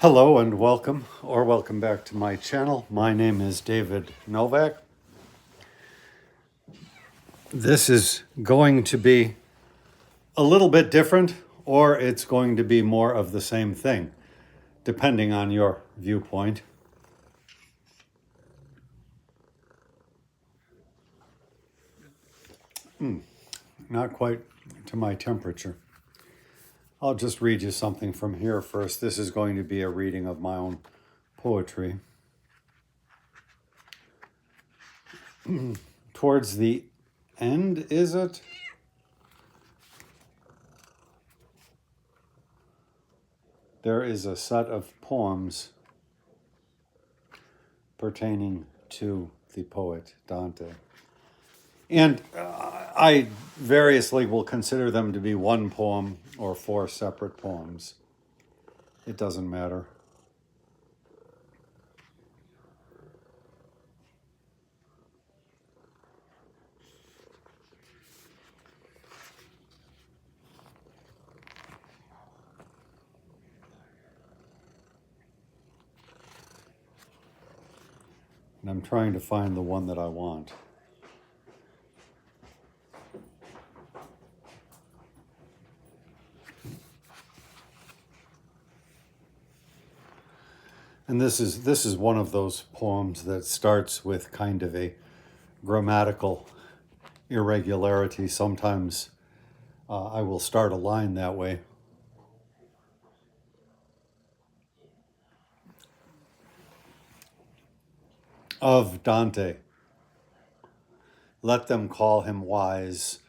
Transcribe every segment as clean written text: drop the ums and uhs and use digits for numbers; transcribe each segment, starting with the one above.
Hello and welcome back to my channel. My name is David Novak. This is going to be a little bit different, or it's going to be more of the same thing, depending on your viewpoint. Not quite to my temperature. I'll just read you something from here first. This is going to be a reading of my own poetry. Towards the end, is it? There is a set of poems pertaining to the poet Dante. And I variously will consider them to be one poem or four separate poems. It doesn't matter. And I'm trying to find the one that I want. And this is one of those poems that starts with kind of a grammatical irregularity. Sometimes I will start a line that way. Of Dante. Let them call him wise,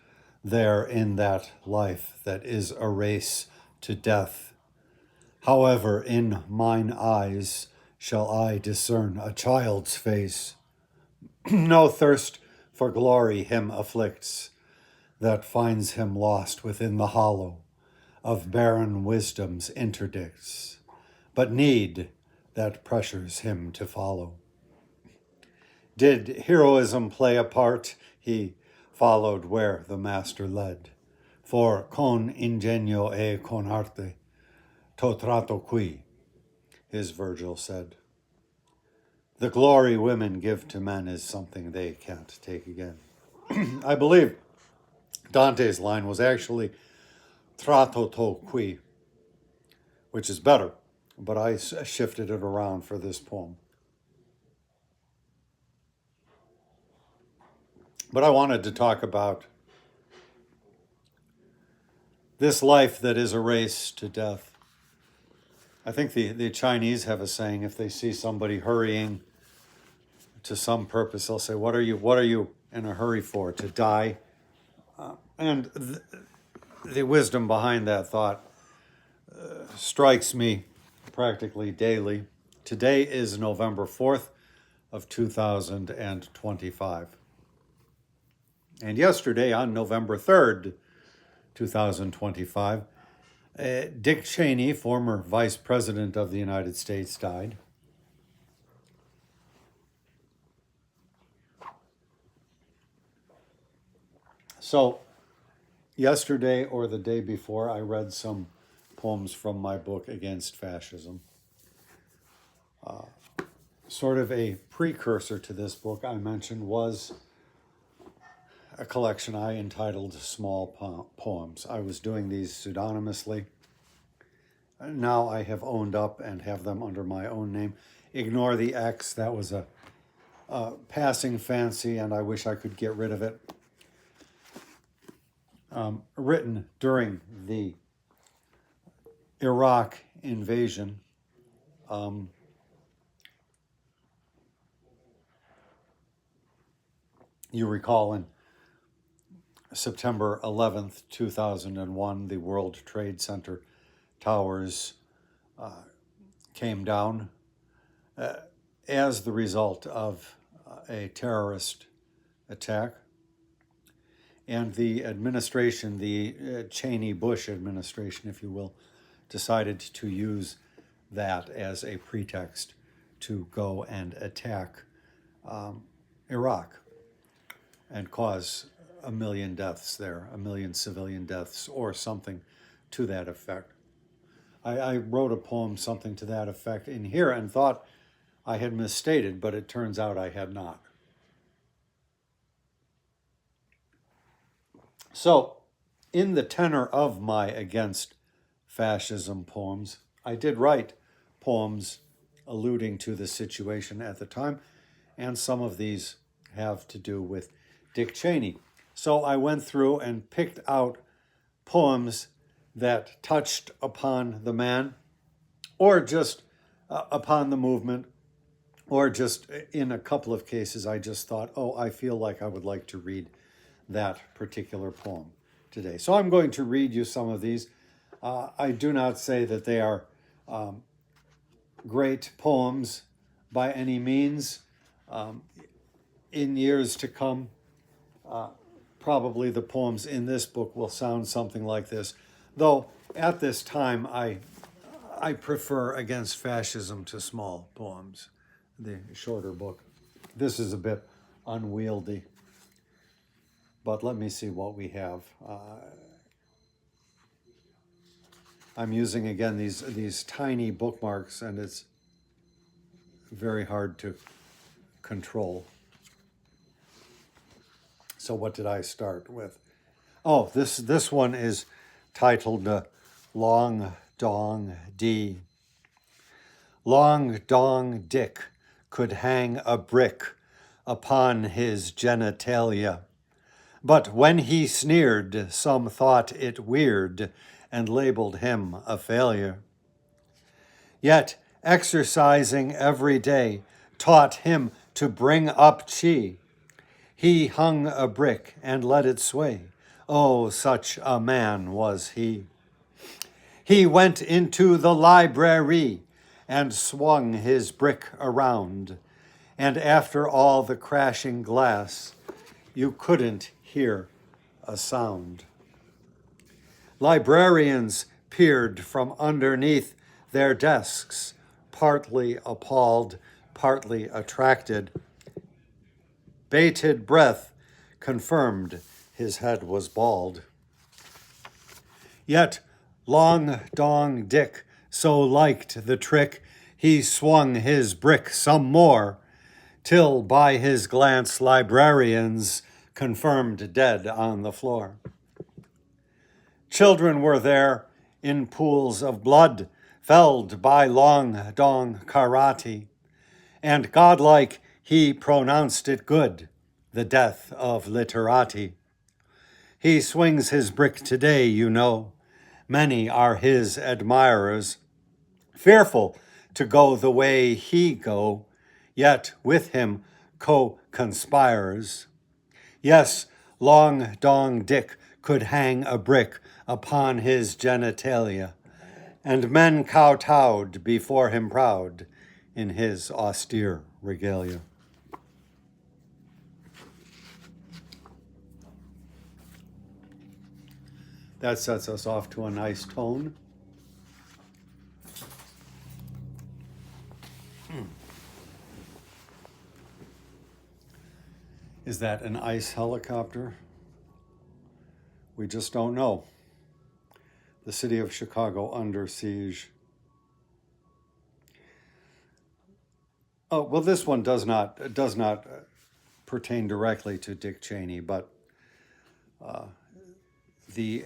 there in that life that is a race to death. However, in mine eyes shall I discern a child's face. No thirst for glory him afflicts, that finds him lost within the hollow of barren wisdom's interdicts, but need that pressures him to follow. Did heroism play a part? He followed where the master led. For con ingenio e con arte, to trato qui, his Virgil said. The glory women give to men is something they can't take again. I believe Dante's line was actually trato to qui, which is better, but I shifted it around for this poem. But I wanted to talk about this life that is a race to death. I think the Chinese have a saying, if they see somebody hurrying to some purpose, they'll say, what are you in a hurry for? To die? And the wisdom behind that thought strikes me practically daily. Today is November 4th of 2025. And yesterday, on November 3rd, 2025, Dick Cheney, former Vice President of the United States, died. So, yesterday or the day before, I read some poems from my book Against Fascism. Sort of a precursor to this book I mentioned was a collection I entitled Small Poems. I was doing these pseudonymously. Now I have owned up and have them under my own name. Ignore the X, that was a passing fancy, and I wish I could get rid of it. Written during the Iraq invasion. You recall in September 11th, 2001, the World Trade Center towers came down as the result of a terrorist attack. And the administration, the Cheney-Bush administration, if you will, decided to use that as a pretext to go and attack Iraq and cause 1 million deaths there, 1 million civilian deaths, or something to that effect. I wrote a poem, something to that effect, in here and thought I had misstated, but it turns out I had not. So, in the tenor of my Against Fascism poems, I did write poems alluding to the situation at the time, and some of these have to do with Dick Cheney. So I went through and picked out poems that touched upon the man, or just upon the movement, or just in a couple of cases, I just thought, oh, I feel like I would like to read that particular poem today. So I'm going to read you some of these. I do not say that they are great poems by any means. In years to come, probably the poems in this book will sound something like this, though at this time I prefer Against Fascism to small poems, the shorter book. This is a bit unwieldy, but let me see what we have. I'm using again these tiny bookmarks, and it's very hard to control. So what did I start with? Oh, this one is titled Long Dong D. Long Dong Dick could hang a brick upon his genitalia, but when he sneered, some thought it weird and labeled him a failure. Yet exercising every day taught him to bring up chi. He hung a brick and let it sway. Oh, such a man was he. He went into the library and swung his brick around, and after all the crashing glass, you couldn't hear a sound. Librarians peered from underneath their desks, partly appalled, partly attracted. Bated breath confirmed his head was bald. Yet Long Dong Dick so liked the trick, he swung his brick some more, till by his glance librarians confirmed dead on the floor. Children were there in pools of blood, felled by Long Dong karate, and godlike he pronounced it good, the death of literati. He swings his brick today, you know. Many are his admirers, fearful to go the way he go, yet with him co-conspirers. Yes, Long Dong Dick could hang a brick upon his genitalia, and men kowtowed before him proud in his austere regalia. That sets us off to a nice tone. Is that an ice helicopter? We just don't know. The city of Chicago under siege. Oh, well, this one does not pertain directly to Dick Cheney, but the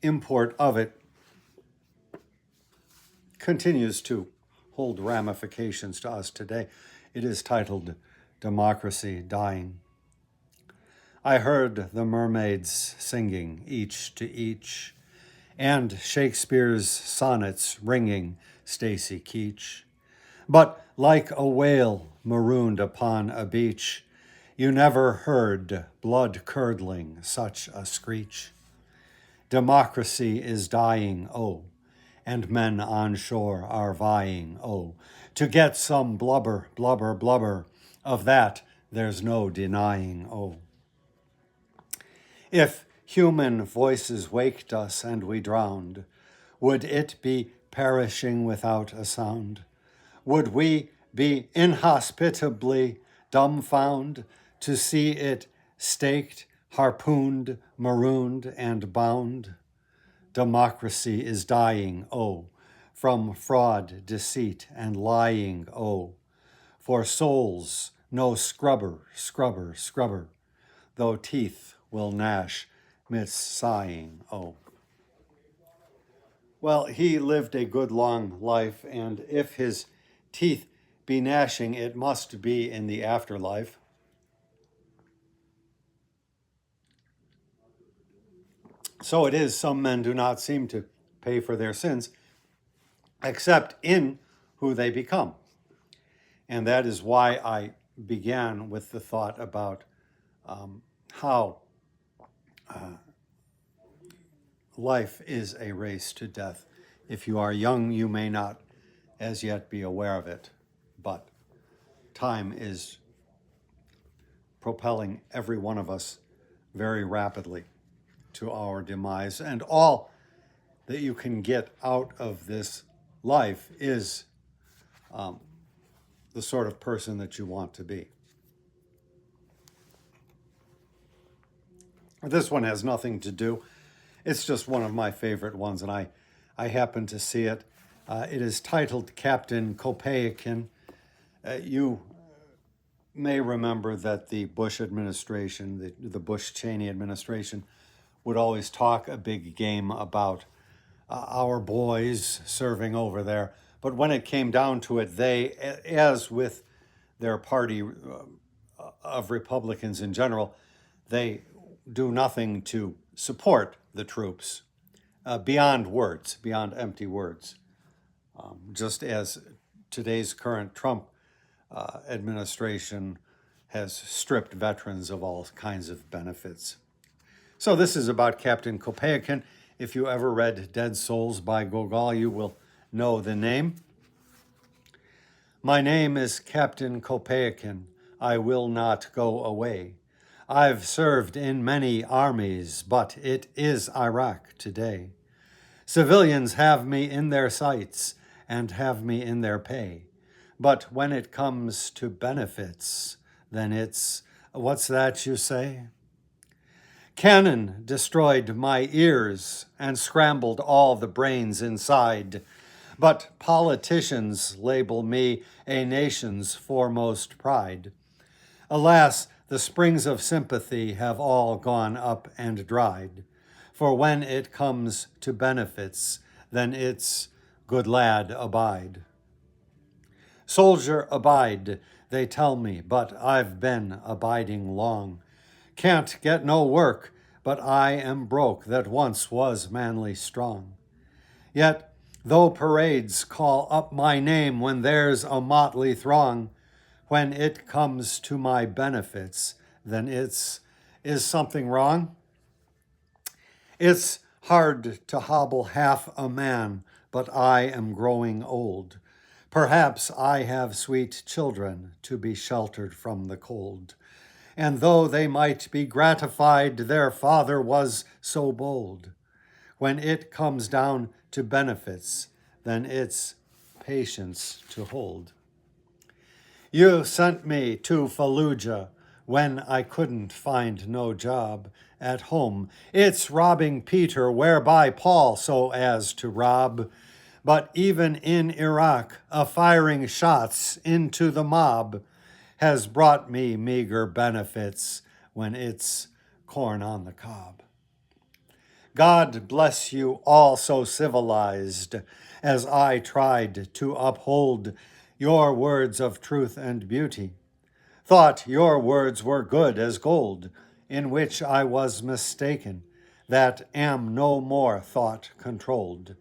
import of it continues to hold ramifications to us today. It is titled Democracy Dying. I heard the mermaids singing each to each, and Shakespeare's sonnets ringing Stacy Keach. But like a whale marooned upon a beach, you never heard blood-curdling such a screech. Democracy is dying, oh, and men on shore are vying, oh, to get some blubber, blubber, blubber. Of that there's no denying, oh. If human voices waked us and we drowned, would it be perishing without a sound? Would we be inhospitably dumbfound to see it staked, harpooned, marooned, and bound? Democracy is dying, oh, from fraud, deceit, and lying, oh. For souls, no scrubber, scrubber, scrubber, though teeth will gnash midst sighing, oh. Well, he lived a good long life, and if his teeth be gnashing, it must be in the afterlife. So it is, some men do not seem to pay for their sins, except in who they become. And that is why I began with the thought about how life is a race to death. If you are young, you may not as yet be aware of it, but time is propelling every one of us very rapidly to our demise. And all that you can get out of this life is the sort of person that you want to be. This one has nothing to do. It's just one of my favorite ones, and I happened to see it. It is titled Captain Kopeikin. You may remember that the Bush administration, the Bush-Cheney administration, would always talk a big game about our boys serving over there. But when it came down to it, they, as with their party of Republicans in general, they do nothing to support the troops beyond words, beyond empty words. Just as today's current Trump administration has stripped veterans of all kinds of benefits. So this is about Captain Kopeikin. If you ever read Dead Souls by Gogol, you will know the name. My name is Captain Kopeikin. I will not go away. I've served in many armies, but it is Iraq today. Civilians have me in their sights and have me in their pay. But when it comes to benefits, then it's, what's that you say? Cannon destroyed my ears and scrambled all the brains inside. But politicians label me a nation's foremost pride. Alas, the springs of sympathy have all gone up and dried. For when it comes to benefits, then it's good lad abide. Soldier abide, they tell me, but I've been abiding long. Can't get no work, but I am broke that once was manly strong. Yet, though parades call up my name when there's a motley throng, when it comes to my benefits, then is something wrong? It's hard to hobble half a man, but I am growing old. Perhaps I have sweet children to be sheltered from the cold. And though they might be gratified their father was so bold, when it comes down to benefits, then it's patience to hold. You sent me to Fallujah when I couldn't find no job at home. It's robbing Peter whereby Paul so as to rob. But even in Iraq, a firing shots into the mob has brought me meager benefits when it's corn on the cob. God bless you all so civilized as I tried to uphold your words of truth and beauty. Thought your words were good as gold, in which I was mistaken, that am no more thought controlled.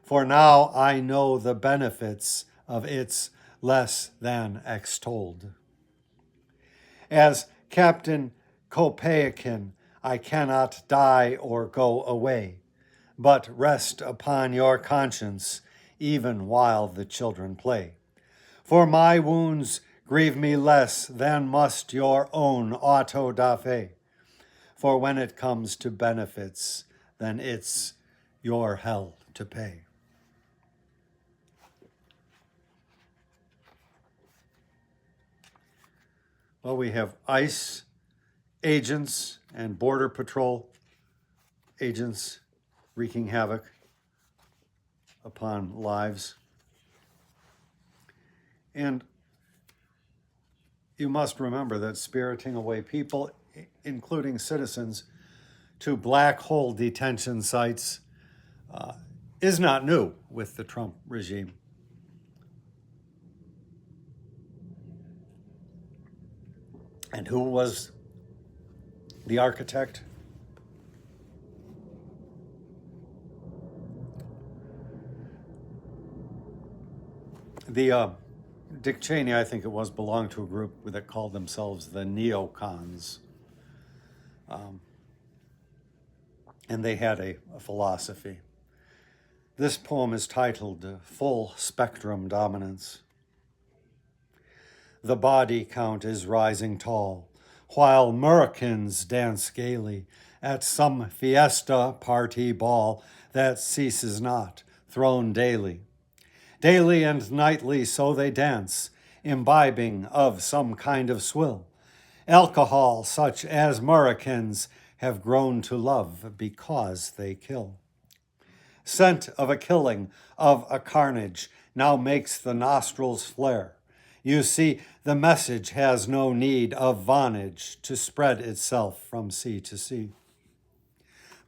For now I know the benefits of its less than extolled. As Captain Kopeikin, I cannot die or go away, but rest upon your conscience, even while the children play. For my wounds grieve me less than must your own auto da fe. For when it comes to benefits, then it's your hell to pay. Well, we have ICE agents and Border Patrol agents wreaking havoc upon lives. And you must remember that spiriting away people, including citizens, to black hole detention sites is not new with the Trump regime. And who was the architect? The Dick Cheney, I think it was, belonged to a group that called themselves the neocons. And they had a philosophy. This poem is titled Full Spectrum Dominance. The body count is rising tall, while Americans dance gaily at some fiesta party ball that ceases not, thrown daily. Daily and nightly so they dance, imbibing of some kind of swill, alcohol such as Americans have grown to love because they kill. Scent of a killing, of a carnage, now makes the nostrils flare. You see, the message has no need of vonage to spread itself from sea to sea.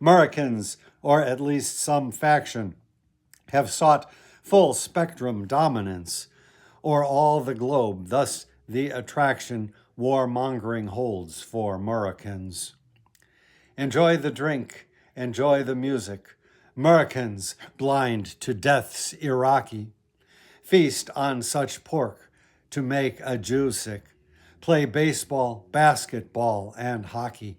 Americans, or at least some faction, have sought full spectrum dominance, or all the globe, thus the attraction warmongering holds for Americans. Enjoy the drink, enjoy the music, Americans blind to death's Iraqi. Feast on such pork to make a Jew sick. Play baseball, basketball, and hockey.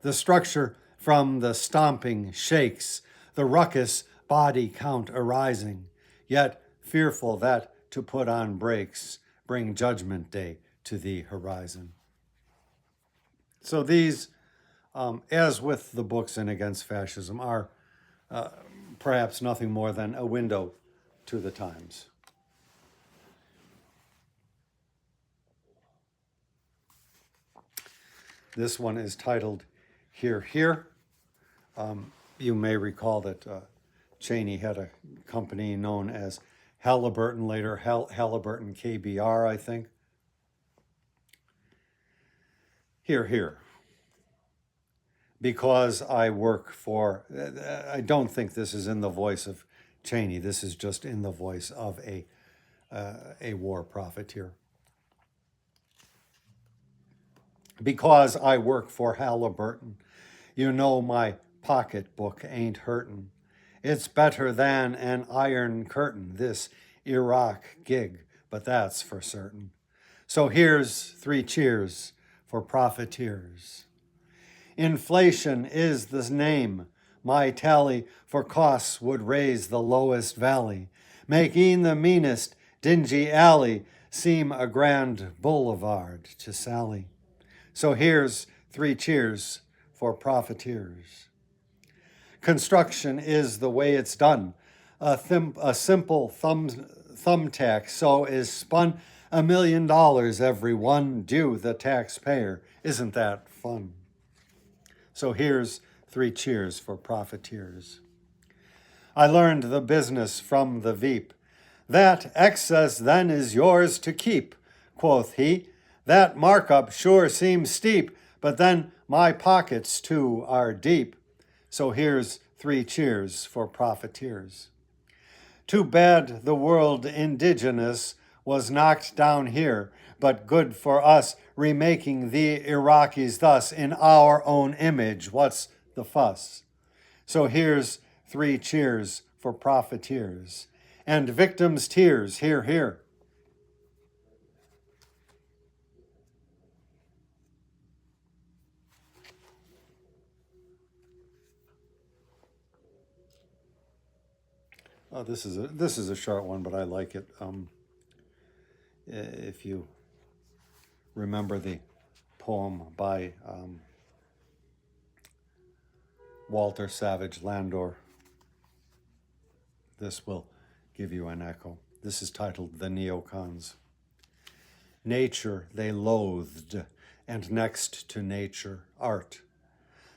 The structure from the stomping shakes, the ruckus body count arising, yet fearful that to put on brakes bring judgment day to the horizon. So these, as with the books in Against Fascism, are perhaps nothing more than a window to the times. This one is titled Here, Here. You may recall that Cheney had a company known as Halliburton, later Halliburton KBR, I think. Here, here. Because I work for, I don't think this is in the voice of Cheney. This is just in the voice of a war profiteer. Because I work for Halliburton, you know my pocketbook ain't hurtin'. It's better than an iron curtain, this Iraq gig, but that's for certain. So here's 3 cheers for profiteers. Inflation is the name. My tally for costs would raise the lowest valley, make e'en the meanest dingy alley seem a grand boulevard to sally. So here's 3 cheers for profiteers. Construction is the way it's done. A simple thumbtack so is spun. $1 million every one due the taxpayer. Isn't that fun? So here's 3 cheers for profiteers. I learned the business from the Veep. That excess then is yours to keep, quoth he. That markup sure seems steep, but then my pockets too are deep. So here's 3 cheers for profiteers. Too bad the world indigenous was knocked down here, but good for us remaking the Iraqis thus in our own image. What's the fuss? So here's 3 cheers for profiteers. And victims' tears, hear, hear. This is a short one, but I like it. If you remember the poem by Walter Savage Landor, this will give you an echo. This is titled The Neocons. Nature they loathed, and next to nature, art.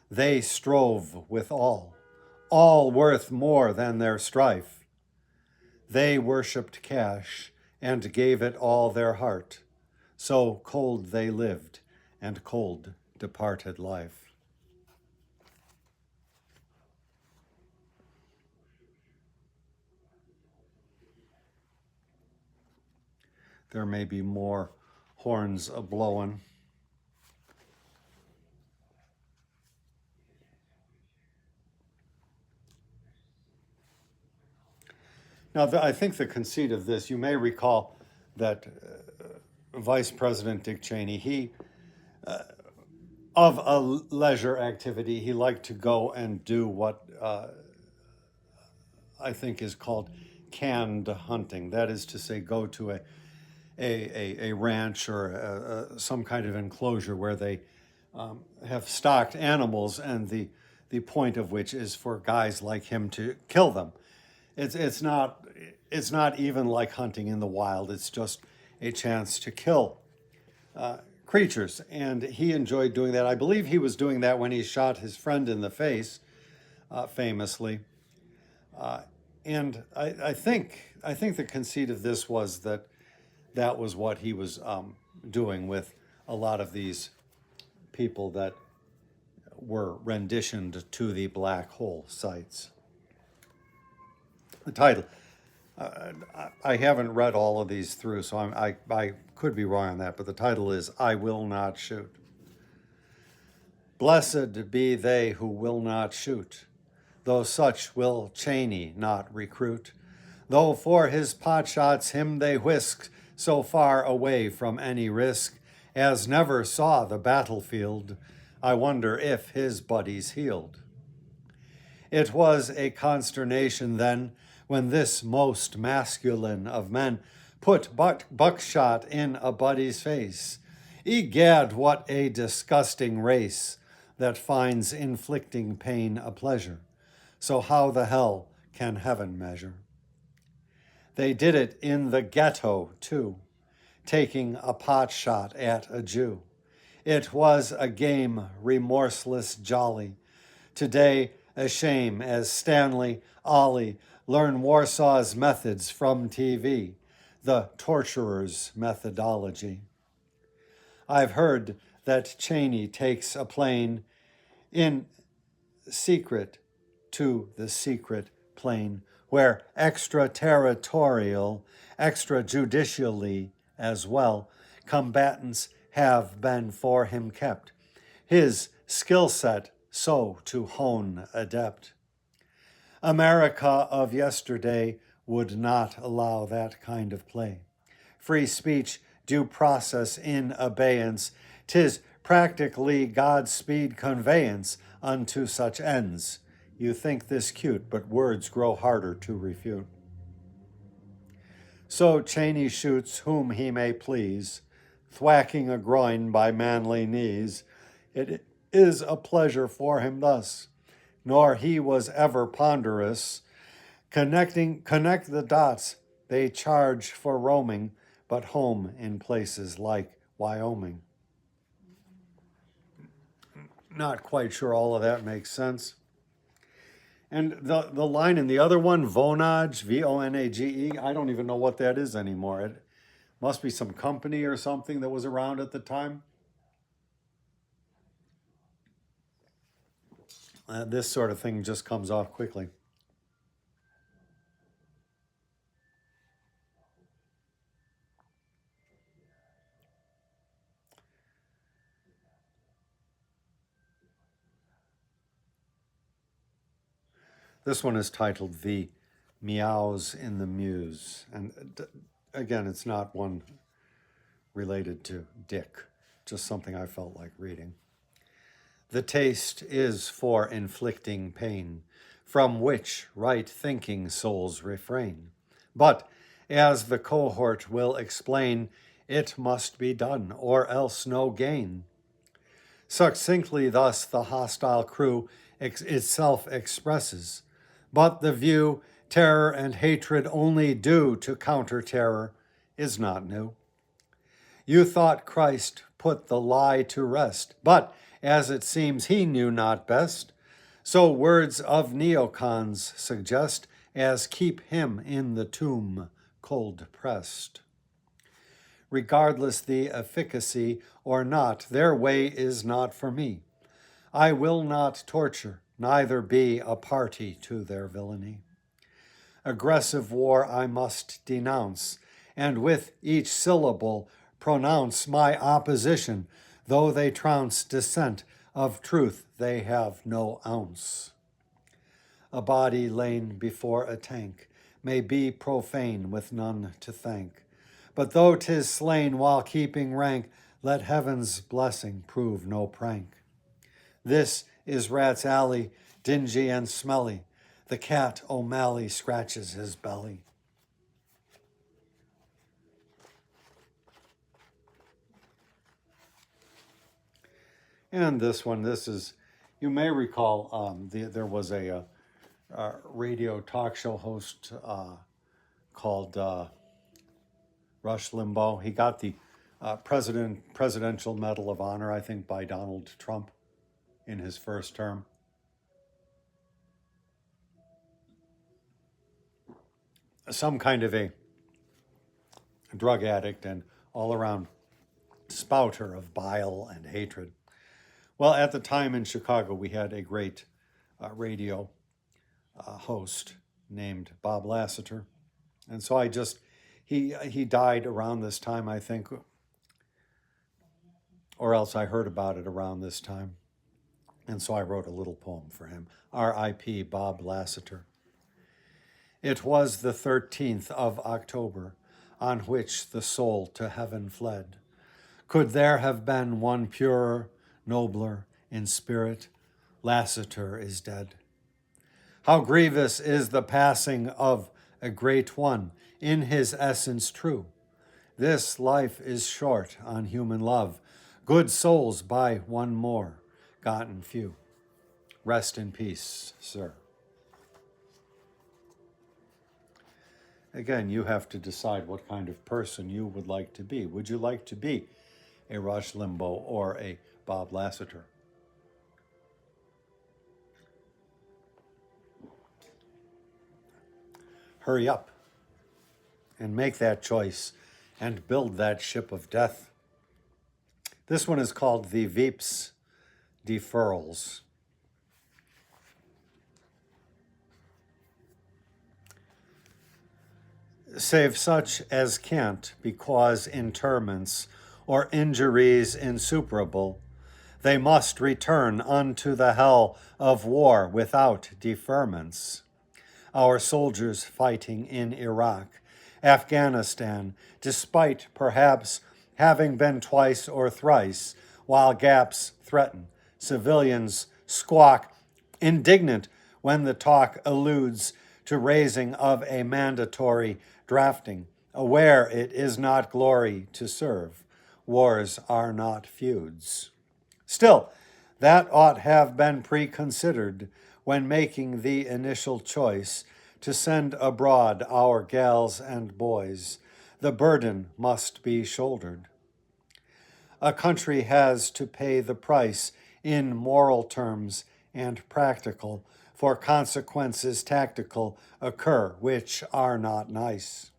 They strove with all all worth more than their strife. They worshipped cash and gave it all their heart. So cold they lived, and cold departed life. There may be more horns a-blowing. Now, I think the conceit of this, you may recall that Vice President Dick Cheney, he, of a leisure activity, he liked to go and do what I think is called canned hunting. That is to say, go to a ranch or some kind of enclosure where they have stocked animals, and the point of which is for guys like him to kill them. It's not even like hunting in the wild. It's just a chance to kill creatures, and he enjoyed doing that. I believe he was doing that when he shot his friend in the face, famously. And I think the conceit of this was that was what he was doing with a lot of these people that were renditioned to the black hole sites. The title, I haven't read all of these through, so I could be wrong on that, but the title is I Will Not Shoot. Blessed be they who will not shoot, though such will Cheney not recruit, though for his pot shots him they whisk so far away from any risk as never saw the battlefield. I wonder if his buddies healed. It was a consternation then when this most masculine of men put buckshot in a buddy's face. Egad, what a disgusting race that finds inflicting pain a pleasure. So how the hell can heaven measure? They did it in the ghetto, too, taking a pot shot at a Jew. It was a game, remorseless jolly. Today, a shame as Stanley Ollie learn Warsaw's methods from TV, the torturer's methodology. I've heard that Cheney takes a plane in secret to the secret plane, where extraterritorial, extrajudicially as well, combatants have been for him kept. His skill set so to hone adept. America of yesterday would not allow that kind of play. Free speech, due process in abeyance, 'tis practically Godspeed conveyance unto such ends. You think this cute, but words grow harder to refute. So Cheney shoots whom he may please, thwacking a groin by manly knees. It is a pleasure for him thus, nor he was ever ponderous. Connect the dots, they charge for roaming, but home in places like Wyoming. Not quite sure all of that makes sense. And the line in the other one, Vonage, V-O-N-A-G-E, I don't even know what that is anymore. It must be some company or something that was around at the time. This sort of thing just comes off quickly. This one is titled The Meows in the Muse. And again, it's not one related to Dick, just something I felt like reading. The taste is for inflicting pain, from which right-thinking souls refrain. But, as the cohort will explain, it must be done, or else no gain. Succinctly thus the hostile crew itself expresses, but the view terror and hatred only do to counter terror is not new. You thought Christ put the lie to rest, but as it seems he knew not best, So words of neocons suggest as keep him in the tomb, cold pressed. Regardless the efficacy or not, their way is not for me. I will not torture, neither be a party to their villainy. Aggressive war I must denounce, and with each syllable pronounce my opposition, though they trounce dissent of truth they have no ounce. A body lain before a tank may be profane with none to thank, but though 'tis slain while keeping rank, let heaven's blessing prove no prank. This is Rat's Alley, dingy and smelly. The cat O'Malley scratches his belly. And this one, this is, you may recall, there was a radio talk show host called Rush Limbaugh. He got the Presidential Medal of Honor, I think, by Donald Trump in his first term. Some kind of a drug addict and all-around spouter of bile and hatred. Well, at the time in Chicago, we had a great radio host named Bob Lasseter. And so he died around this time, I think, or else I heard about it around this time. And so I wrote a little poem for him, R.I.P. Bob Lasseter. It was the 13th of October, on which the soul to heaven fled. Could there have been one purer, nobler in spirit? Lasseter is dead. How grievous is the passing of a great one, in his essence true. This life is short on human love, good souls by one more, gotten few. Rest in peace, sir. Again, you have to decide what kind of person you would like to be. Would you like to be a Rush Limbaugh or a Bob Lasseter? Hurry up and make that choice and build that ship of death. This one is called the Veeps Deferrals. Save such as can't, because interments or injuries insuperable, they must return unto the hell of war without deferments. Our soldiers fighting in Iraq, Afghanistan, despite perhaps having been twice or thrice, while gaps threaten, civilians squawk, indignant when the talk alludes to raising of a mandatory drafting, aware it is not glory to serve. Wars are not feuds. Still, that ought have been preconsidered when making the initial choice to send abroad our gals and boys. The burden must be shouldered. A country has to pay the price in moral terms and practical, for consequences tactical occur which are not nice.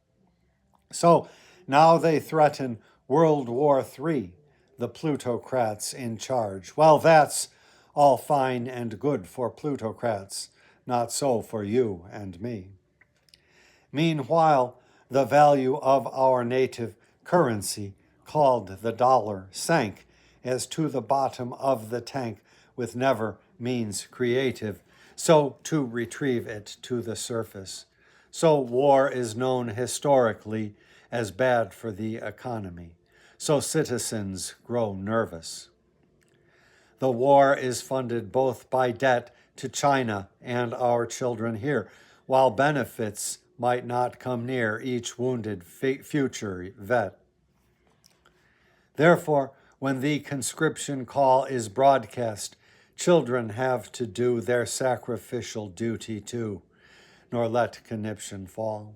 So now they threaten World War III, the plutocrats in charge. Well, that's all fine and good for plutocrats, not so for you and me. Meanwhile, the value of our native currency, called the dollar, sank as to the bottom of the tank with never means creative, so to retrieve it to the surface. So war is known historically as bad for the economy. So citizens grow nervous. The war is funded both by debt to China and our children here, while benefits might not come near each wounded future vet. Therefore, when the conscription call is broadcast, children have to do their sacrificial duty too, nor let conniption fall.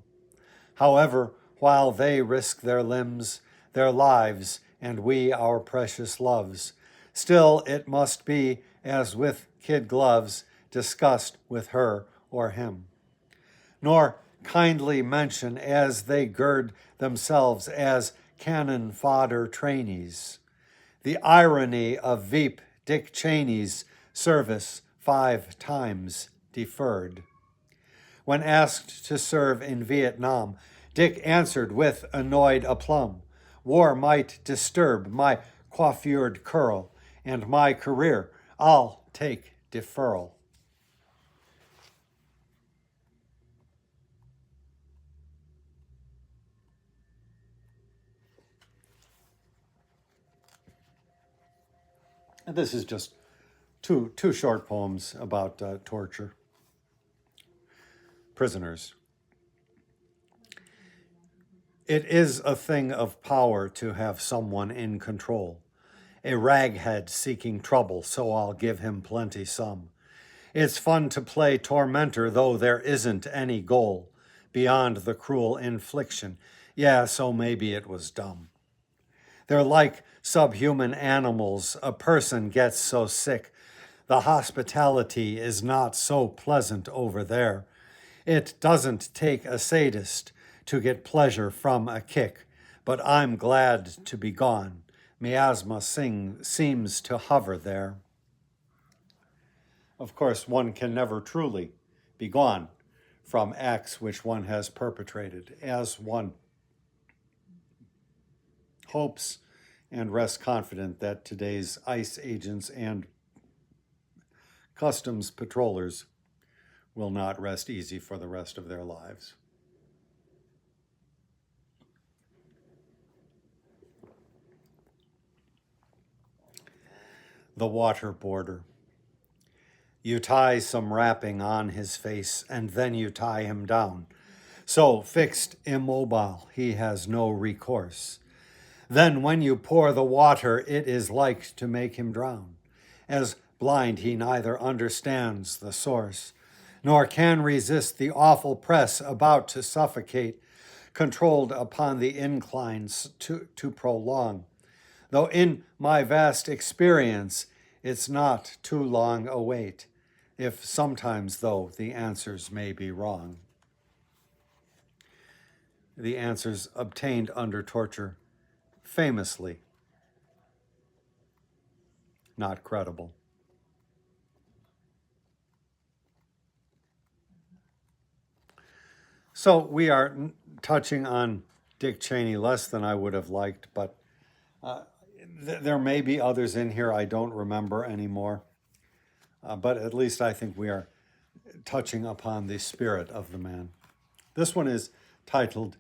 However, while they risk their limbs, their lives, and we our precious loves, still it must be, as with kid gloves, discussed with her or him, nor kindly mention as they gird themselves as cannon fodder trainees the irony of Veep Dick Cheney's service 5 times deferred. When asked to serve in Vietnam, Dick answered with annoyed aplomb, war might disturb my coiffured curl, and my career I'll take deferral. And this is just two short poems about torture. Prisoners. It is a thing of power to have someone in control, a raghead seeking trouble, so I'll give him plenty some. It's fun to play tormentor, though there isn't any goal beyond the cruel infliction. Yeah, so maybe it was dumb. They're like subhuman animals. A person gets so sick. The hospitality is not so pleasant over there. It doesn't take a sadist to get pleasure from a kick, but I'm glad to be gone. Miasma seems to hover there. Of course, one can never truly be gone from acts which one has perpetrated, as one hopes and rests confident that today's ICE agents and customs patrollers will not rest easy for the rest of their lives. The water border. You tie some wrapping on his face, and then you tie him down. So fixed, immobile, he has no recourse. Then when you pour the water, it is like to make him drown. As blind, he neither understands the source, nor can resist the awful press about to suffocate, controlled upon the inclines to prolong. Though in my vast experience, it's not too long a wait, if sometimes, though, the answers may be wrong. The answers obtained under torture, famously not credible. So we are touching on Dick Cheney less than I would have liked, but there may be others in here I don't remember anymore. But at least I think we are touching upon the spirit of the man. This one is titled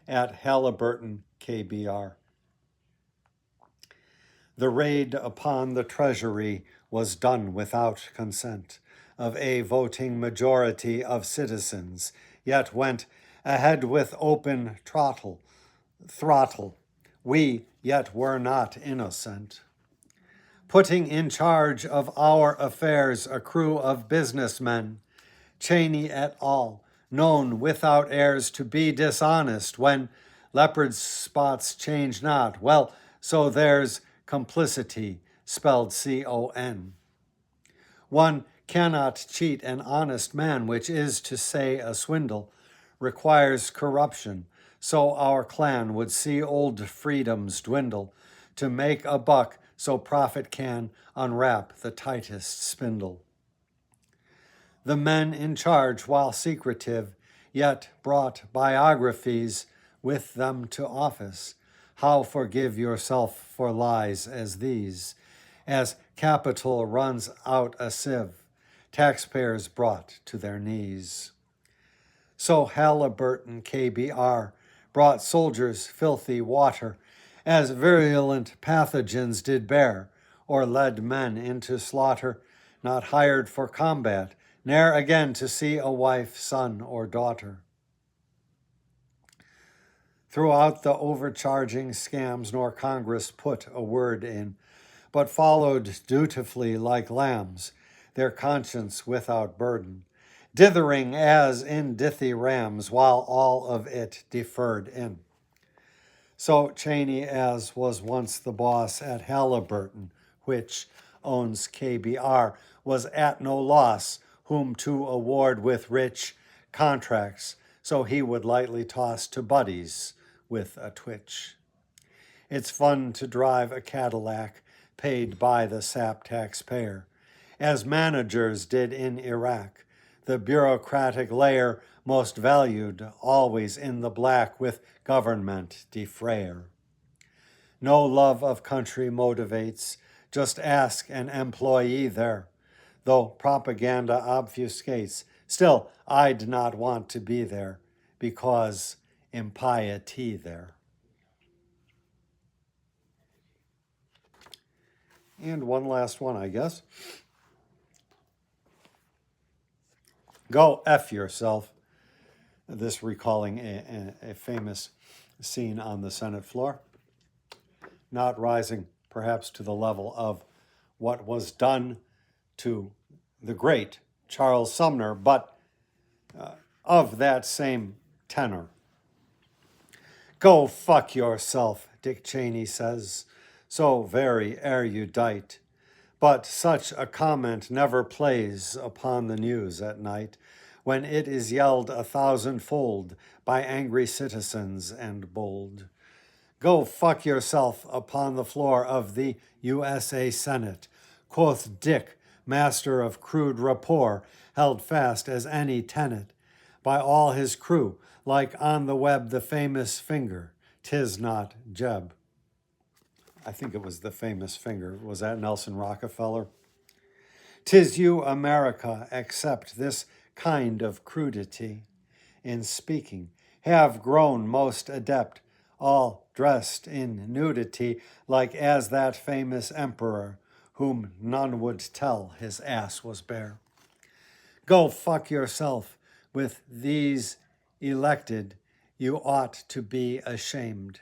At Halliburton, KBR. The raid upon the Treasury was done without consent of a voting majority of citizens, yet went ahead with open throttle. We yet were not innocent. Putting in charge of our affairs a crew of businessmen, Cheney et al., known without airs to be dishonest when leopard spots change not. Well, so there's complicity, spelled C-O-N. One cannot cheat an honest man, which is to say a swindle, requires corruption, so our clan would see old freedoms dwindle to make a buck so profit can unwrap the tightest spindle. The men in charge, while secretive, yet brought biographies with them to office. How forgive yourself for lies as these, as capital runs out a sieve, taxpayers brought to their knees. So Halliburton, KBR, brought soldiers filthy water, as virulent pathogens did bear, or led men into slaughter, not hired for combat, ne'er again to see a wife, son, or daughter. Throughout the overcharging scams, nor Congress put a word in, but followed dutifully like lambs, their conscience without burden, dithering as in dithy rams, while all of it deferred in. So Cheney, as was once the boss at Halliburton, which owns KBR, was at no loss whom to award with rich contracts, so he would lightly toss to buddies with a twitch. It's fun to drive a Cadillac paid by the sap taxpayer, as managers did in Iraq, the bureaucratic layer most valued, always in the black with government defrayer. No love of country motivates, just ask an employee there. Though propaganda obfuscates, still I'd not want to be there, because impiety there. And one last one, I guess. Go F yourself. This recalling a famous scene on the Senate floor, not rising perhaps to the level of what was done to the great Charles Sumner, but of that same tenor. Go fuck yourself, Dick Cheney says, so very erudite. But such a comment never plays upon the news at night, when it is yelled 1,000-fold by angry citizens and bold. Go fuck yourself upon the floor of the USA Senate, quoth Dick, master of crude rapport, held fast as any tenet by all his crew, like on the web the famous finger, 'tis not Jeb. I think it was the famous finger. Was that Nelson Rockefeller? 'Tis you, America, accept this kind of crudity in speaking, have grown most adept, all dressed in nudity, like as that famous emperor, whom none would tell his ass was bare. Go fuck yourself. With these elected, you ought to be ashamed.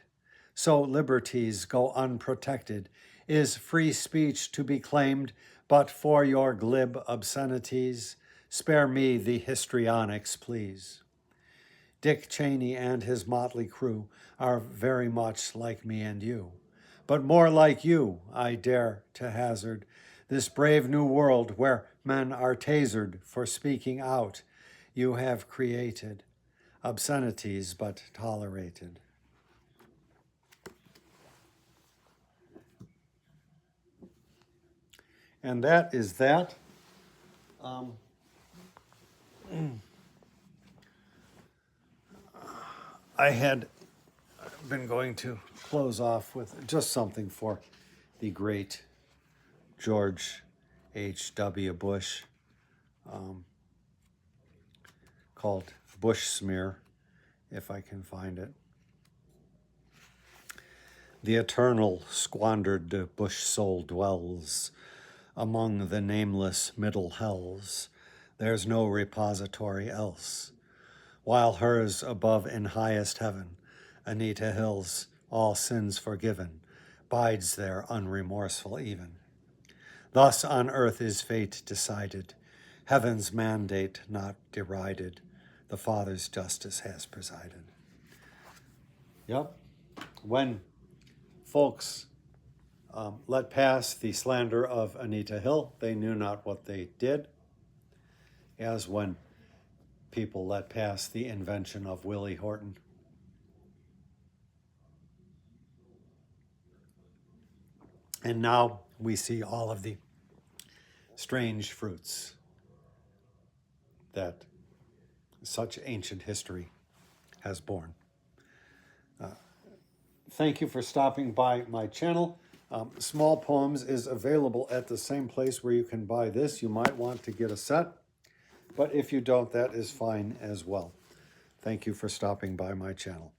So liberties go unprotected. Is free speech to be claimed but for your glib obscenities? Spare me the histrionics, please. Dick Cheney and his motley crew are very much like me and you, but more like you, I dare to hazard, this brave new world where men are tasered for speaking out. You have created obscenities but tolerated. And that is that. I had been going to close off with just something for the great George H.W. Bush, called Bush Smear, if I can find it. The eternal squandered Bush soul dwells among the nameless middle hells. There's no repository else. While hers above in highest heaven, Anita Hill's all sins forgiven, bides there unremorseful even. Thus on earth is fate decided, heaven's mandate not derided, the Father's justice has presided. Yep. When folks let pass the slander of Anita Hill, they knew not what they did, as when people let pass the invention of Willie Horton. And now we see all of the strange fruits that such ancient history has borne. Thank you for stopping by my channel. Small Poems is available at the same place where you can buy this. You might want to get a set, but if you don't, that is fine as well. Thank you for stopping by my channel.